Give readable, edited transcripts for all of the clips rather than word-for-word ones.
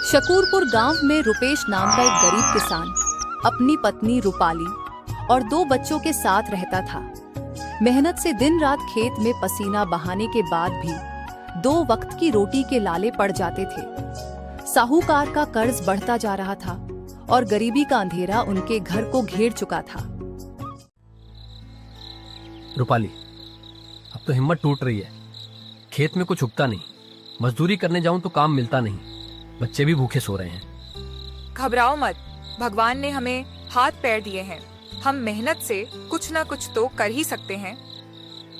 शकूरपुर गांव में रुपेश नाम का एक गरीब किसान अपनी पत्नी रूपाली और 2 बच्चों के साथ रहता था। मेहनत से दिन रात खेत में पसीना बहाने के बाद भी 2 वक्त की रोटी के लाले पड़ जाते थे। साहूकार का कर्ज बढ़ता जा रहा था और गरीबी का अंधेरा उनके घर को घेर चुका था। रूपाली, अब तो हिम्मत टूट रही है। खेत में कुछ उगता नहीं, मजदूरी करने जाऊं तो काम मिलता नहीं, बच्चे भी भूखे सो रहे हैं। घबराओ मत, भगवान ने हमें हाथ पैर दिए हैं। हम मेहनत से कुछ ना कुछ तो कर ही सकते हैं।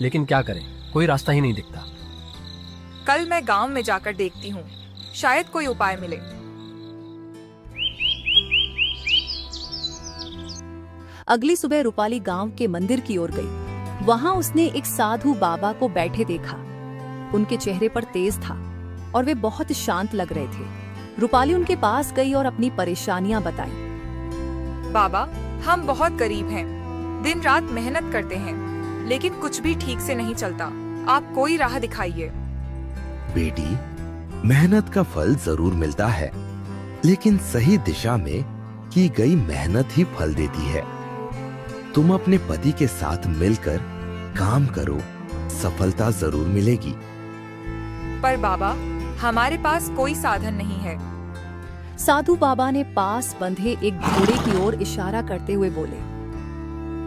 लेकिन क्या करें, कोई रास्ता ही नहीं दिखता। कल मैं गांव में जाकर देखती हूँ, शायद कोई उपाय मिले। अगली सुबह रूपाली गांव के मंदिर की ओर गई। वहां उसने एक साधु बाबा को बैठे देखा। उनके चेहरे पर तेज था और वे बहुत शांत लग रहे थे। रूपाली उनके पास गई और अपनी परेशानियां बताई। बाबा, हम बहुत गरीब हैं, दिन रात मेहनत करते हैं, लेकिन कुछ भी ठीक से नहीं चलता। आप कोई राह दिखाइए। बेटी, मेहनत का फल जरूर मिलता है, लेकिन सही दिशा में की गई मेहनत ही फल देती है। तुम अपने पति के साथ मिलकर काम करो, सफलता जरूर मिलेगी। पर बाबा, हमारे पास कोई साधन नहीं है। साधु बाबा ने पास बंधे एक घोड़े की ओर इशारा करते हुए बोले,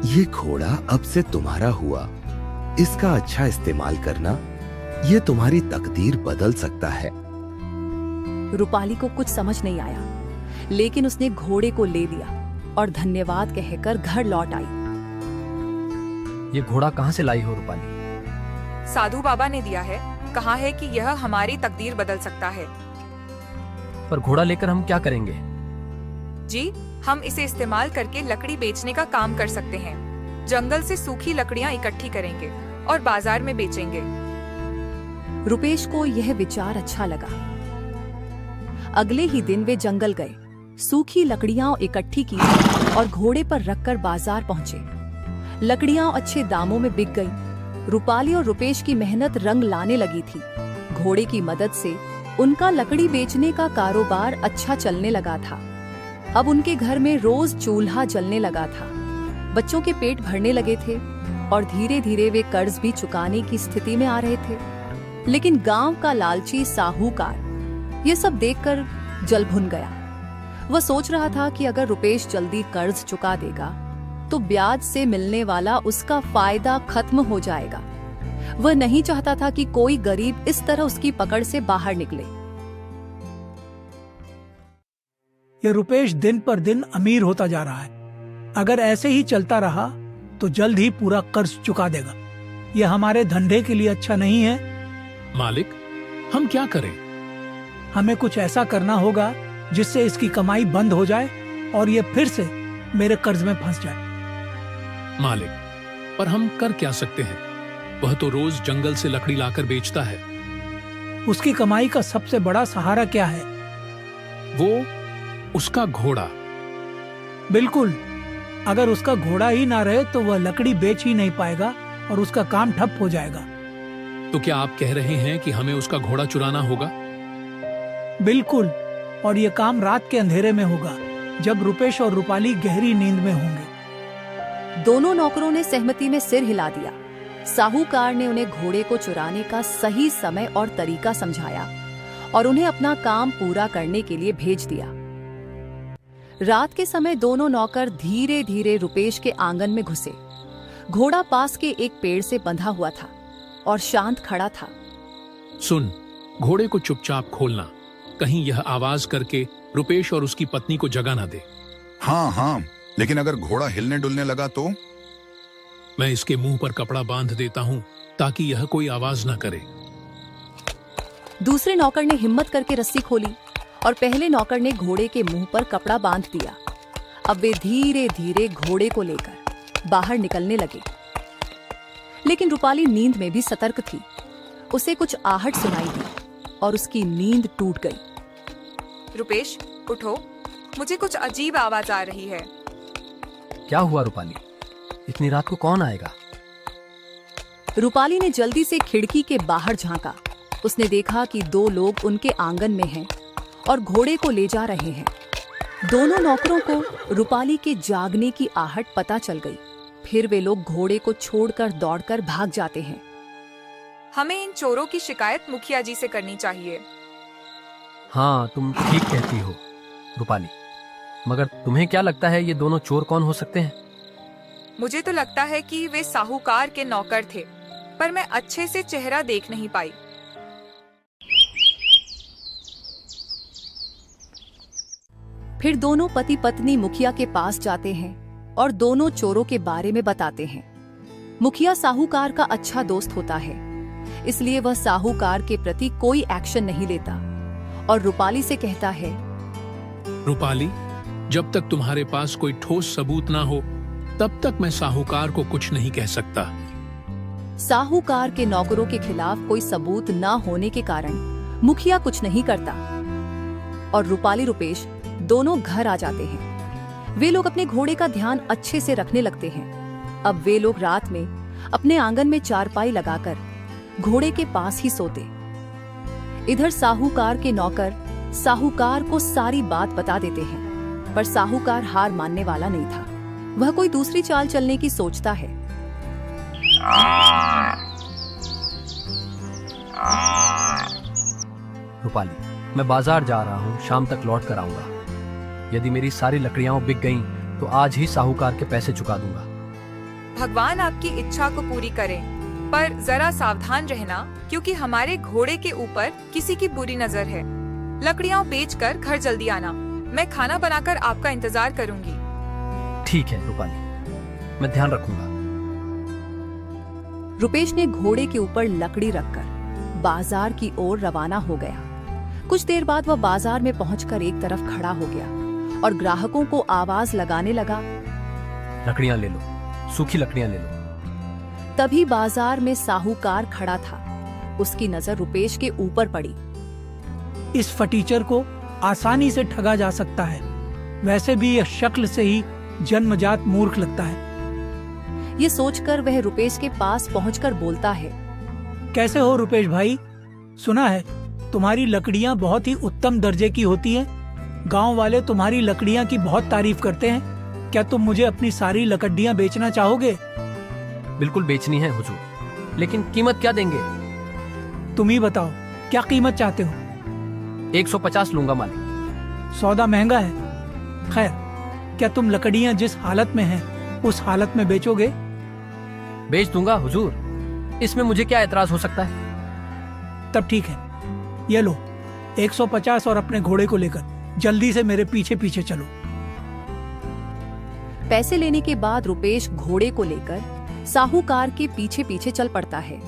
ये घोड़ा अब से तुम्हारा हुआ। इसका अच्छा इस्तेमाल करना, ये तुम्हारी तकदीर बदल सकता है। रूपाली को कुछ समझ नहीं आया, लेकिन उसने घोड़े को ले लिया और धन्यवाद कहकर घर लौट आई। ये घोड़ा कहाँ से लाई हो रूपाली? साधु बाबा ने दिया है, कहा है कि यह हमारी तकदीर बदल सकता है। पर घोड़ा लेकर हम क्या करेंगे? जी, हम इसे इस्तेमाल करके लकड़ी बेचने का काम कर सकते हैं। जंगल से सूखी लकड़ियां इकट्ठी करेंगे और बाजार में बेचेंगे। रुपेश को यह विचार अच्छा लगा। अगले ही दिन वे जंगल गए, सूखी लकड़ियां इकट्ठी की और घोड़े पर रखकर बाजार पहुंचे। लकड़ियां अच्छे दामों में बिक गईं। रूपाली और रुपेश की मेहनत रंग लाने लगी थी। घोड़े की मदद से उनका लकड़ी बेचने का कारोबार अच्छा चलने लगा था। अब उनके घर में रोज चूल्हा जलने लगा था। बच्चों के पेट भरने लगे थे और धीरे धीरे वे कर्ज भी चुकाने की स्थिति में आ रहे थे। लेकिन गांव का लालची साहूकार ये सब देखकर जल भुन गया। वह सोच रहा था कि अगर रुपेश जल्दी कर्ज चुका देगा तो ब्याज से मिलने वाला उसका फायदा खत्म हो जाएगा। वह नहीं चाहता था कि कोई गरीब इस तरह उसकी पकड़ से बाहर निकले। ये रुपेश दिन पर दिन अमीर होता जा रहा है। अगर ऐसे ही चलता रहा तो जल्द ही पूरा कर्ज चुका देगा। यह हमारे धंधे के लिए अच्छा नहीं है। मालिक, हम क्या करें? हमें कुछ ऐसा करना होगा जिससे इसकी कमाई बंद हो जाए और ये फिर से मेरे कर्ज में फंस जाए। मालिक, पर हम कर क्या सकते हैं? वह तो रोज जंगल से लकड़ी लाकर बेचता है। उसकी कमाई का सबसे बड़ा सहारा क्या है? वो उसका घोड़ा। बिल्कुल, अगर उसका घोड़ा ही ना रहे तो वह लकड़ी बेच ही नहीं पाएगा और उसका काम ठप हो जाएगा। तो क्या आप कह रहे हैं कि हमें उसका घोड़ा चुराना होगा? बिल्कुल, और ये काम रात के अंधेरे में होगा, जब रुपेश और रूपाली गहरी नींद में होंगे। दोनों नौकरों ने सहमति में सिर हिला दिया। साहूकार ने उन्हें घोड़े को चुराने का सही समय और तरीका समझाया और उन्हें अपना काम पूरा करने के लिए भेज दिया। रात के समय दोनों नौकर धीरे धीरे रुपेश के आंगन में घुसे। घोड़ा पास के एक पेड़ से बंधा हुआ था और शांत खड़ा था। सुन, घोड़े को चुपचाप खोलना, कहीं यह आवाज करके रुपेश और उसकी पत्नी को जगा ना दे। हाँ हाँ, लेकिन अगर घोड़ा हिलने डुलने लगा तो? मैं इसके मुंह पर कपड़ा बांध देता हूँ ताकि यह कोई आवाज ना करे। दूसरे नौकर ने हिम्मत करके रस्सी खोली और पहले नौकर ने घोड़े के मुंह पर कपड़ा बांध दिया। अब वे धीरे धीरे घोड़े को लेकर बाहर निकलने लगे। लेकिन रूपाली नींद में भी सतर्क थी। उसे कुछ आहट सुनाई दी और उसकी नींद टूट गई। रुपेश, उठो, मुझे कुछ अजीब आवाज आ रही है। क्या हुआ रूपाली? इतनी रात को कौन आएगा? रूपाली ने जल्दी से खिड़की के बाहर झांका उसने देखा कि 2 लोग उनके आंगन में हैं और घोड़े को ले जा रहे हैं। दोनों नौकरों को रूपाली के जागने की आहट पता चल गई। फिर वे लोग घोड़े को छोड़कर दौड़कर भाग जाते हैं। हमें इन चोरों की शिकायत मुखिया जी से करनी चाहिए। हाँ, तुम ठीक कहती हो रूपाली, मगर तुम्हें क्या लगता है ये दोनों चोर कौन हो सकते हैं? मुझे तो लगता है कि वे साहूकार के नौकर थे, पर मैं अच्छे से चेहरा देख नहीं पाई। फिर दोनों पति पत्नी मुखिया के पास जाते हैं और दोनों चोरों के बारे में बताते हैं। मुखिया साहूकार का अच्छा दोस्त होता है, इसलिए वह साहूकार के प्रति कोई एक्शन नहीं लेता और रूपाली से कहता है, रूपाली, जब तक तुम्हारे पास कोई ठोस सबूत ना हो तब तक मैं साहूकार को कुछ नहीं कह सकता। साहूकार के नौकरों के खिलाफ कोई सबूत न होने के कारण मुखिया कुछ नहीं करता और रूपाली रुपेश दोनों घर आ जाते हैं। वे लोग अपने घोड़े का ध्यान अच्छे से रखने लगते हैं। अब वे लोग रात में अपने आंगन में चारपाई लगाकर घोड़े के पास ही सोते। इधर साहूकार के नौकर साहूकार को सारी बात बता देते हैं, पर साहूकार हार मानने वाला नहीं था। वह कोई दूसरी चाल चलने की सोचता है। रूपाली, मैं बाजार जा रहा हूँ, शाम तक लौट कर आऊंगा। यदि मेरी सारी लकड़ियां बिक गईं, तो आज ही साहूकार के पैसे चुका दूंगा। भगवान आपकी इच्छा को पूरी करें, पर जरा सावधान रहना, क्योंकि हमारे घोड़े के ऊपर किसी की बुरी नजर है। लकड़ियां बेचकर घर जल्दी आना, मैं खाना बनाकर आपका इंतजार करूंगी। ठीक है रूपाली, मैं ध्यान रखूंगा। रुपेश ने घोड़े के ऊपर लकड़ी रखकर बाजार की ओर रवाना हो गया। कुछ देर बाद वह बाजार में पहुंचकर एक तरफ खड़ा हो गया और ग्राहकों को आवाज लगाने लगा, लकड़ियां ले लो, सूखी लकड़ियां ले लो। तभी बाजार में साहूकार खड़ा था। उसकी नजर रुपेश के ऊपर पड़ी। इस फटीचर को आसानी से ठगा जा सकता है। वैसे भी यह शक्ल से ही जन्मजात मूर्ख लगता है। ये सोचकर वह रुपेश के पास पहुंचकर बोलता है, कैसे हो रुपेश भाई? सुना है तुम्हारी लकड़ियां बहुत ही उत्तम दर्जे की होती हैं। गांव वाले तुम्हारी लकड़ियां की बहुत तारीफ करते हैं। क्या तुम मुझे अपनी सारी लकड़ियां बेचना चाहोगे? बिल्कुल बेचनी है हुजूर, लेकिन कीमत क्या देंगे? तुम ही बताओ, क्या कीमत चाहते हो? 150 लूंगा मालिक। सौदा महंगा है। खैर, क्या तुम लकड़ियां जिस हालत में हैं उस हालत में बेचोगे? बेच दूंगा हुजूर, इसमें मुझे क्या एतराज हो सकता है? तब ठीक है, ये लो 150 और अपने घोड़े को लेकर जल्दी से मेरे पीछे पीछे चलो। पैसे लेने के बाद रुपेश घोड़े को लेकर साहूकार के पीछे पीछे चल पड़ता है।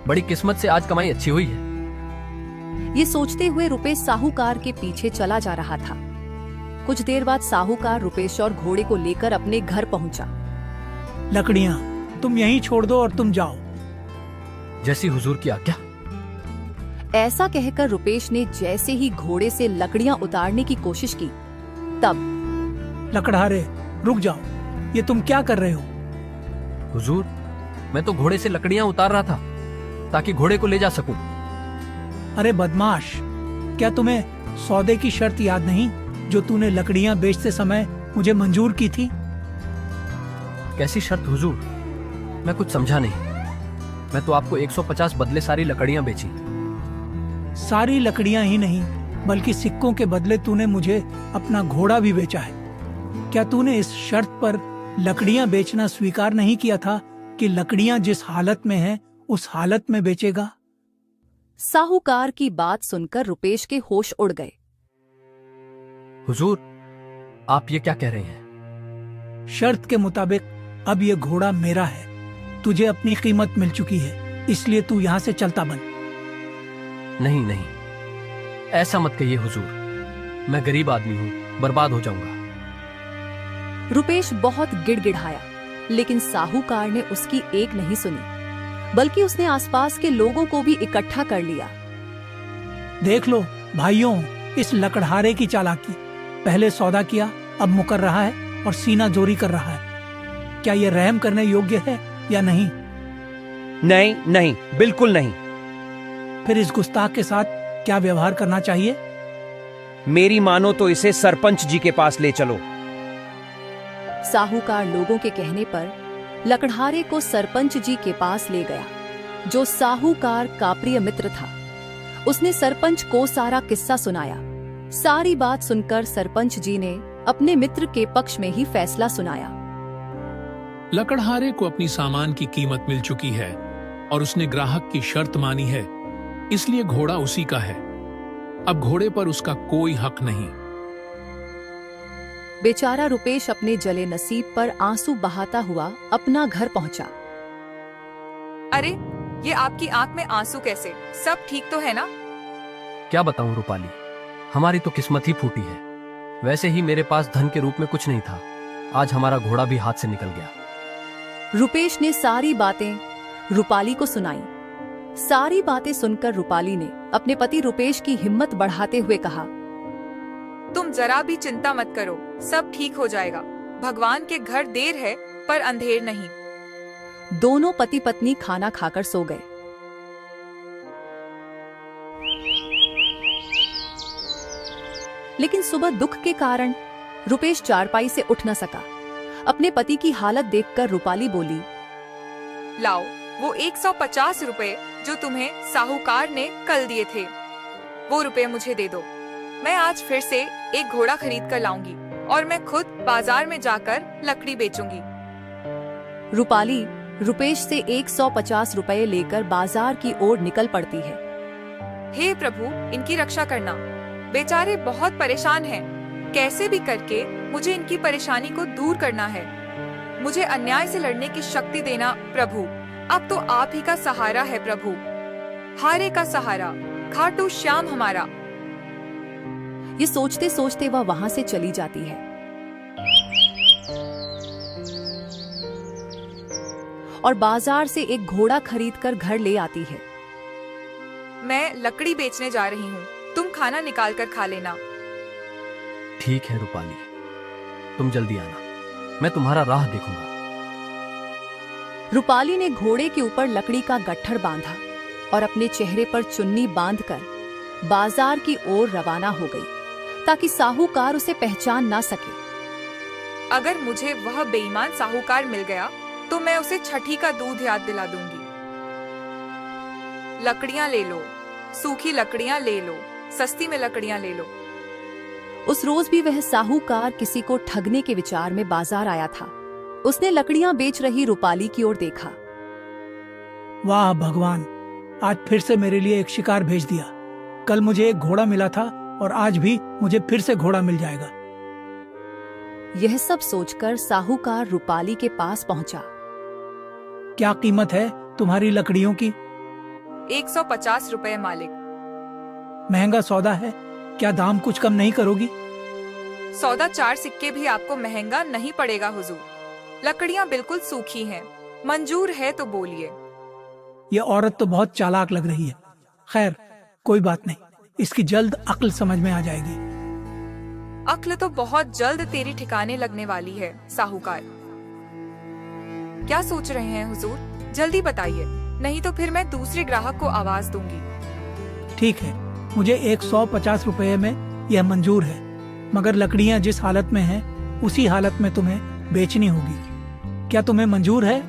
बड़ी किस्मत से आज कमाई अच्छी हुई है। ये सोचते हुए रुपेश साहूकार के पीछे चला जा रहा था। कुछ देर बाद साहूकार रुपेश और घोड़े को लेकर अपने घर पहुंचा। लकड़ियां तुम यहीं छोड़ दो और तुम जाओ। जैसी हुजूर की आज्ञा। ऐसा कहकर रुपेश ने जैसे ही घोड़े से लकड़ियां उतारने की कोशिश की, तब लकड़हारे रुक जाओ, ये तुम क्या कर रहे हो? हुजूर, मैं तो घोड़े से लकड़ियां उतार रहा था ताकि घोड़े को ले जा सकूं। अरे बदमाश, क्या तुम्हें सौदे की शर्त याद नहीं जो तूने लकड़ियां बेचते समय मुझे मंजूर की थी? कैसी शर्त हुजूर? मैं कुछ समझा नहीं। मैं तो आपको 150 बदले सारी लकड़ियां बेची। सारी लकड़ियां ही नहीं, बल्कि सिक्कों के बदले तूने मुझे अपना घोड़ा भी बेचा है। क्या तूने इस शर्त पर लकड़ियां बेचना स्वीकार नहीं किया था कि लकड़ियां जिस हालत में हैं उस हालत में बेचेगा? साहूकार की बात सुनकर रुपेश के होश उड़ गए। हुजूर, आप ये क्या कह रहे हैं? शर्त के मुताबिक अब ये घोड़ा मेरा है। तुझे अपनी कीमत मिल चुकी है, इसलिए तू यहाँ से चलता बन। नहीं नहीं, ऐसा मत कहिए हुजूर। मैं गरीब आदमी हूँ, बर्बाद हो जाऊंगा। रुपेश बहुत गिड़गिड़ाया, लेकिन साहूकार ने उसकी एक नहीं सुनी, बल्कि उसने आसपास के लोगों को भी इकट्ठा कर लिया। देख लो भाइयों, इस लकड़हारे की चालाकी। पहले सौदा किया, अब मुकर रहा है और सीना जोरी कर रहा है। क्या यह रहम करने योग्य है या नहीं? नहीं नहीं, बिल्कुल नहीं। फिर इस गुस्ताख के साथ क्या व्यवहार करना चाहिए? मेरी मानो तो इसे सरपंच जी के पास ले चलो। साहूकार लोगों के कहने पर लकड़हारे को सरपंच जी के पास ले गया, जो साहूकार का प्रिय मित्र था। उसने सरपंच को सारा किस्सा सुनाया। सारी बात सुनकर सरपंच जी ने अपने मित्र के पक्ष में ही फैसला सुनाया। लकड़हारे को अपनी सामान की कीमत मिल चुकी है और उसने ग्राहक की शर्त मानी है, इसलिए घोड़ा उसी का है। अब घोड़े पर उसका कोई हक नहीं। बेचारा रुपेश अपने जले नसीब पर आंसू बहाता हुआ अपना घर पहुंचा। अरे, ये आपकी आंख में आंसू कैसे? सब ठीक तो है ना? क्या बताऊं रूपाली, हमारी तो किस्मत ही फूटी है। वैसे ही मेरे पास धन के रूप में कुछ नहीं था। आज हमारा घोड़ा भी हाथ से निकल गया। रुपेश ने सारी बातें रूपाली को सुनाई। सारी बातें सुनकर रूपाली ने अपने पति रुपेश की हिम्मत बढ़ाते हुए कहा, तुम जरा भी चिंता मत करो, सब ठीक हो जाएगा। भगवान के घर देर है पर अंधेर नहीं। दोनों पति पत्नी खाना खाकर सो गए। लेकिन सुबह दुख के कारण रुपेश चारपाई से उठ न सका। अपने पति की हालत देखकर रूपाली बोली, लाओ वो 150 रुपए जो तुम्हें साहूकार ने कल दिए थे, वो रुपए मुझे दे दो। मैं आज फिर से एक घोड़ा खरीद कर लाऊंगी और मैं खुद बाजार में जाकर लकड़ी बेचूंगी। रूपाली रुपेश से 150 रुपए लेकर बाजार की ओर निकल पड़ती है। हे प्रभु, इनकी रक्षा करना। बेचारे बहुत परेशान हैं। कैसे भी करके मुझे इनकी परेशानी को दूर करना है। मुझे अन्याय से लड़ने की शक्ति देना प्रभु। अब तो आप ही का सहारा है प्रभु। हारे का सहारा, खाटू श्याम हमारा। ये सोचते सोचते वह वहां से चली जाती है। और बाजार से एक घोड़ा खरीदकर घर ले आती है। मैं लकड़ी बेचने जा रही हूँ, तुम खाना निकाल कर खा लेना। ठीक है रूपाली, तुम जल्दी आना, मैं तुम्हारा राह देखूंगा। रूपाली ने घोड़े के ऊपर लकड़ी का गट्ठर बांधा और अपने चेहरे पर चुन्नी बांधकर बाजार की ओर रवाना हो गई, ताकि साहूकार उसे पहचान ना सके। अगर मुझे वह बेईमान साहूकार मिल गया तो मैं उसे छठी का दूध याद दिला दूंगी। लकड़ियां ले लो, सूखी लकड़ियां ले लो, सस्ती में लकड़ियां ले लो। उस रोज भी वह साहूकार किसी को ठगने के विचार में बाजार आया था। उसने लकड़ियां बेच रही रूपाली की ओर देखा। वाह भगवान, आज फिर से मेरे लिए एक शिकार भेज दिया। कल मुझे एक घोड़ा मिला था और आज भी मुझे फिर से घोड़ा मिल जाएगा। यह सब सोचकर साहूकार रूपाली के पास पहुंचा। क्या कीमत है तुम्हारी लकड़ियों की? 150 रुपए मालिक। महंगा सौदा है, क्या दाम कुछ कम नहीं करोगी? सौदा 4 सिक्के भी आपको महंगा नहीं पड़ेगा हुजूर। लकड़ियां बिल्कुल सूखी हैं, मंजूर है तो बोलिए। ये औरत तो बहुत चालाक लग रही है। खैर कोई बात नहीं, इसकी जल्द अक्ल समझ में आ जाएगी। अक्ल तो बहुत जल्द तेरी ठिकाने लगने वाली है साहूकार। क्या सोच रहे हैं हुजूर? जल्दी बताइए, नहीं तो फिर मैं दूसरे ग्राहक को आवाज दूंगी। ठीक है, मुझे 150 रुपए में यह मंजूर है, मगर लकड़ियां जिस हालत में हैं, उसी हालत में तुम्हें बेचनी होगी। क्या तुम्हें मंजूर है?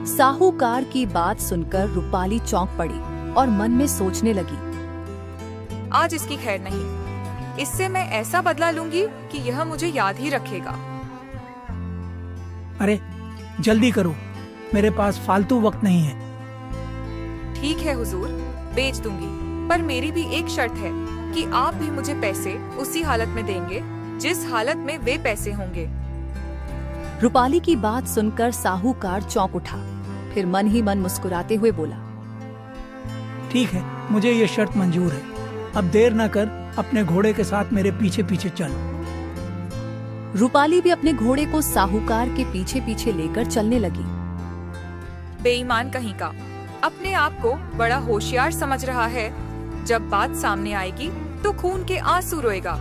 साहूकार की बात सुनकर रूपाली चौंक पड़ी और मन में सोचने लगी। आज इसकी खैर नहीं, इससे मैं ऐसा बदला लूंगी कि यह मुझे याद ही रखेगा। अरे जल्दी करो, मेरे पास फालतू वक्त नहीं है। ठीक है हुजूर, बेच दूंगी, पर मेरी भी एक शर्त है कि आप भी मुझे पैसे उसी हालत में देंगे जिस हालत में वे पैसे होंगे। रूपाली की बात सुनकर साहूकार चौंक उठा, फिर मन ही मन मुस्कुराते हुए बोला, ठीक है, मुझे ये शर्त मंजूर है। अब देर न कर, अपने घोड़े के साथ मेरे पीछे पीछे चल। रूपाली भी अपने घोड़े को साहूकार के पीछे पीछे लेकर चलने लगी। बेईमान कहीं का, अपने आप को बड़ा होशियार समझ रहा है। जब बात सामने आएगी तो खून के आंसू रोएगा।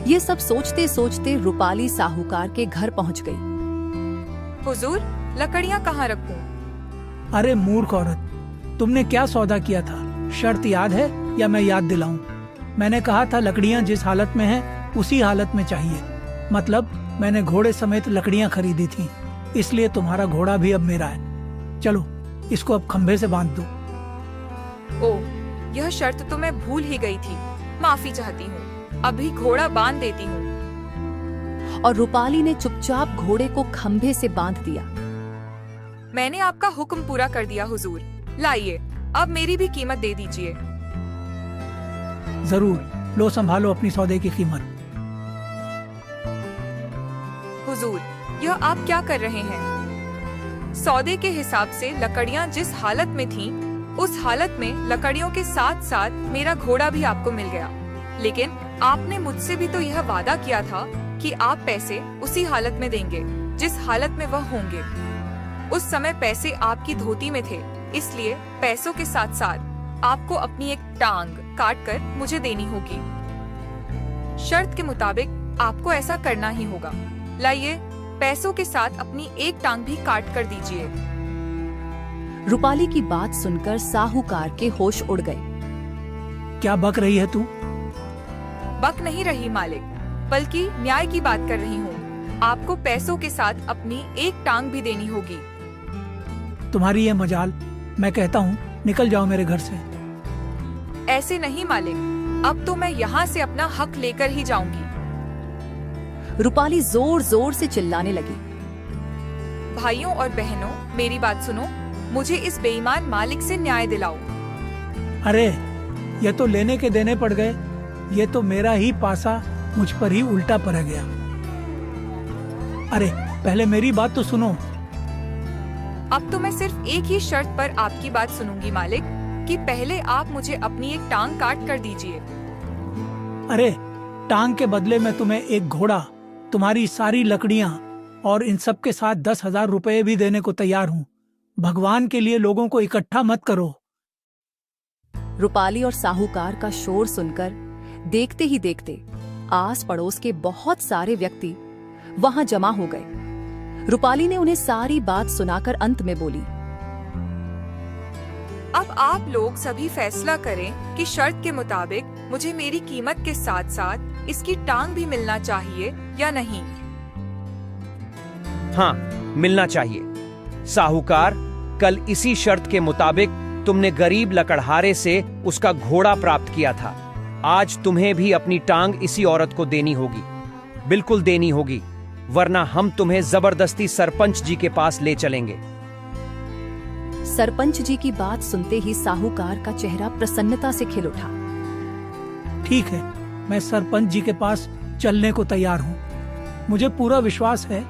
ये सब सोचते सोचते रूपाली साहूकार के घर पहुंच गई। हुजूर, लकड़ियां कहाँ रखूं? अरे मूर्ख औरत, तुमने क्या सौदा किया था? शर्त याद है या मैं याद दिलाऊं? मैंने कहा था लकड़ियां जिस हालत में हैं उसी हालत में चाहिए। मतलब मैंने घोड़े समेत लकड़ियां खरीदी थी, इसलिए तुम्हारा घोड़ा भी अब मेरा है। चलो इसको अब खंभे से बांध दो। ओह, यह शर्त तो मैं भूल ही गई थी। माफी चाहती हूँ, अभी घोड़ा बांध देती हूँ। और रूपाली ने चुपचाप घोड़े को खंभे से बांध दिया। मैंने आपका हुक्म पूरा कर दिया हुजूर। लाइए, अब मेरी भी कीमत दे दीजिए। जरूर, लो संभालो अपनी सौदे की कीमत। हुजूर, यह आप क्या कर रहे हैं? सौदे के हिसाब से लकड़ियां जिस हालत में थीं, उस हालत में लकड़ियों के साथ साथ मेरा घोड़ा भी आपको मिल गया। लेकिन आपने मुझसे भी तो यह वादा किया था कि आप पैसे उसी हालत में देंगे जिस हालत में वह होंगे। उस समय पैसे आपकी धोती में थे, इसलिए पैसों के साथ साथ आपको अपनी एक टांग काट कर मुझे देनी होगी। शर्त के मुताबिक आपको ऐसा करना ही होगा। लाइए, पैसों के साथ अपनी एक टांग भी काट कर दीजिए। रूपाली की बात सुनकर साहूकार के होश उड़ गए। क्या बक रही है तू? बक नहीं रही मालिक, बल्कि न्याय की बात कर रही हूँ। आपको पैसों के साथ अपनी एक टांग भी देनी होगी। तुम्हारी ये मजाल, मैं कहता हूँ निकल जाओ मेरे घर से। ऐसे नहीं मालिक, अब तो मैं यहाँ से अपना हक लेकर ही जाऊंगी। रूपाली जोर जोर से चिल्लाने लगी। भाइयों और बहनों, मेरी बात सुनो। मुझे इस बेईमान मालिक से न्याय दिलाओ। अरे ये तो लेने के देने पड़ गए। ये तो मेरा ही पासा मुझ पर ही उल्टा पड़ गया। अरे पहले मेरी बात तो सुनो। अब तो मैं सिर्फ एक ही शर्त पर आपकी बात सुनूंगी मालिक, कि पहले आप मुझे अपनी एक टांग काट कर दीजिए। अरे टांग के बदले में तुम्हें एक घोड़ा, तुम्हारी सारी लकड़ियां और इन सब के साथ 10,000 रुपए भी देने को तैयार हूँ। भगवान के लिए लोगों को इकट्ठा मत करो। रूपाली और साहूकार का शोर सुनकर देखते ही देखते आस पड़ोस के बहुत सारे व्यक्ति वहां जमा हो गए। रूपाली ने उन्हें सारी बात सुनाकर अंत में बोली, अब आप लोग सभी फैसला करें कि शर्त के मुताबिक मुझे मेरी कीमत के साथ साथ इसकी टांग भी मिलना चाहिए या नहीं। हाँ, मिलना चाहिए। साहूकार, कल इसी शर्त के मुताबिक तुमने गरीब लकड़हारे से उसका घोड़ा प्राप्त किया था। आज तुम्हें भी अपनी टांग इसी औरत को देनी होगी, बिल्कुल देनी होगी, वरना हम तुम्हें जबरदस्ती सरपंच जी के पास ले चलेंगे। सरपंच जी की बात सुनते ही साहूकार का चेहरा प्रसन्नता से खिल उठा। ठीक है, मैं सरपंच जी के पास चलने को तैयार हूँ। मुझे पूरा विश्वास है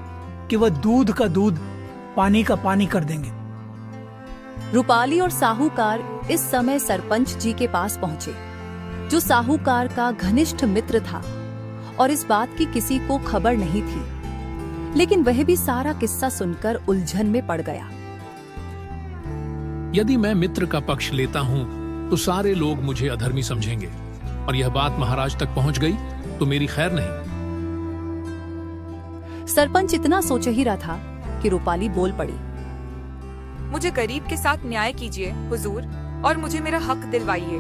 कि वह दूध का दूध, पानी का पानी कर देंगे। रूपाली और साहूकार इस समय सरपंच जी के पास पहुंचे, जो साहूकार का घनिष्ठ मित्र था और इस बात की किसी को खबर नहीं थी। लेकिन वह भी सारा किस्सा सुनकर उलझन में पड़ गया। यदि मैं मित्र का पक्ष लेता हूँ तो सारे लोग मुझे अधर्मी समझेंगे, और यह बात महाराज तक पहुंच गई तो मेरी खैर नहीं। सरपंच इतना सोच ही रहा था कि रूपाली बोल पड़ी। मुझे गरीब के साथ न्याय कीजिए हुजूर, और मुझे मेरा हक दिलवाइए।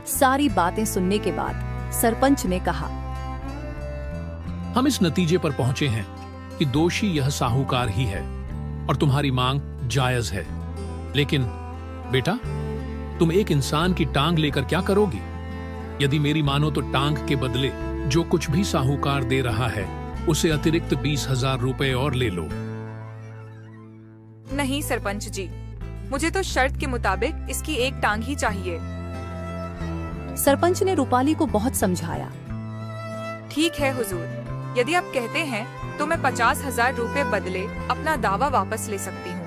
सारी बातें सुनने के बाद सरपंच ने कहा, हम इस नतीजे पर पहुंचे हैं कि दोषी यह साहूकार ही है और तुम्हारी मांग जायज है। लेकिन बेटा, तुम एक इंसान की टांग लेकर क्या करोगी? यदि मेरी मानो तो टांग के बदले जो कुछ भी साहूकार दे रहा है उसे अतिरिक्त 20,000 रुपए और ले लो। नहीं सरपंच जी, मुझे तो शर्त के मुताबिक इसकी एक टांग ही चाहिए। सरपंच ने रूपाली को बहुत समझाया। ठीक है हुजूर, यदि आप कहते हैं तो मैं 50,000 रुपए बदले अपना दावा वापस ले सकती हूँ।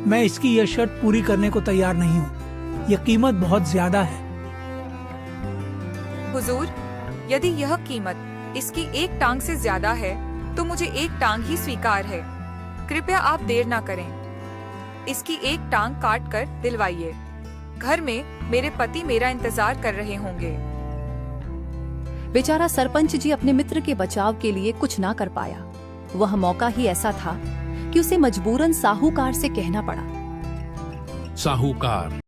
मैं इसकी यह शर्त पूरी करने को तैयार नहीं हूँ। यह कीमत बहुत ज्यादा है। हुजूर, यदि यह कीमत इसकी एक टांग से ज्यादा है तो मुझे एक टांग ही स्वीकार है। कृपया आप देर ना करें, इसकी एक टांग काट कर दिलवाइए। घर में मेरे पति मेरा इंतजार कर रहे होंगे। बेचारा सरपंच जी अपने मित्र के बचाव के लिए कुछ ना कर पाया। वह मौका ही ऐसा था कि उसे मजबूरन साहूकार से कहना पड़ा। साहूकार।